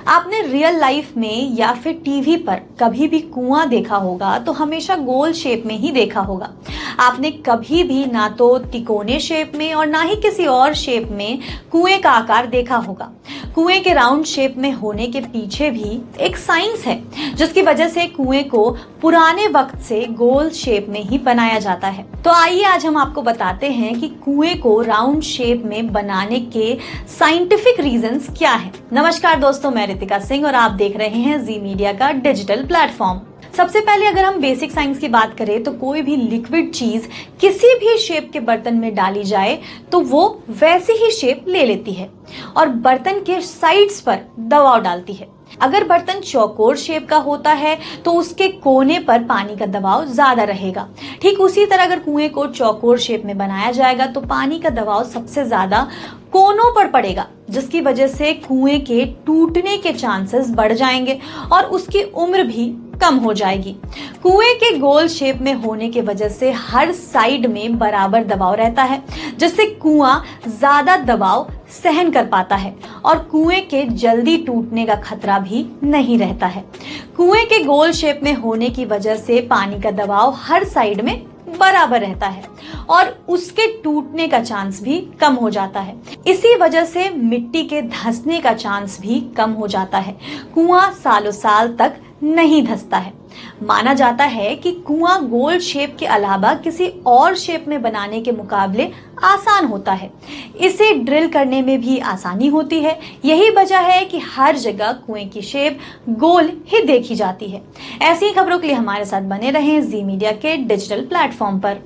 आपने real life में या फिर टीवी पर कभी भी कुआं देखा होगा तो हमेशा गोल शेप में ही देखा होगा। आपने कभी भी ना तो तिकोने शेप में और ना ही किसी और शेप में कुएं का आकार देखा होगा। कुएं के राउंड शेप में होने के पीछे भी एक साइंस है, जिसकी वजह से कुएं को पुराने वक्त से गोल शेप में ही बनाया जाता है। तो आइए आज हम आपको बताते हैं कि कुएं को राउंड शेप में बनाने के साइंटिफिक रीजंस क्या हैं। नमस्कार दोस्तों, मैं रितिका सिंह और आप देख रहे हैं जी मीडिया का डिजिटल प्लेटफॉर्म। सबसे पहले अगर हम बेसिक साइंस की बात करें तो कोई भी लिक्विड चीज किसी भी शेप के बर्तन में डाली जाए तो वो वैसी ही शेप ले लेती है और बर्तन के साइड्स पर दबाव डालती है। अगर बर्तन चौकोर शेप का होता है तो उसके कोने पर पानी का दबाव ज्यादा रहेगा। ठीक उसी तरह अगर कुएं को चौकोर शेप में बनाया जाएगा तो पानी का दबाव सबसे ज्यादा कोनों पर पड़ेगा, जिसकी वजह से कुएं के टूटने के चांसेस बढ़ जाएंगे और उसकी उम्र भी कम हो जाएगी। कुएं के गोल शेप में होने की वजह से हर साइड में बराबर दबाव रहता है, जिससे कुआं ज्यादा दबाव सहन कर पाता है और कुएं के जल्दी टूटने का खतरा भी नहीं रहता है। कुएं के गोल शेप में होने की वजह से पानी का दबाव हर साइड में बराबर रहता है और उसके टूटने का चांस भी कम हो जाता है। इसी वजह से मिट्टी के धंसने का चांस भी कम हो जाता है। कुआं सालों साल तक नहीं धंसता है। माना जाता है कि कुआं गोल शेप के अलावा किसी और शेप में बनाने के मुकाबले आसान होता है। इसे ड्रिल करने में भी आसानी होती है। यही वजह है कि हर जगह कुएं की शेप गोल ही देखी जाती है। ऐसी खबरों के लिए हमारे साथ बने रहें जी मीडिया के डिजिटल प्लेटफॉर्म पर।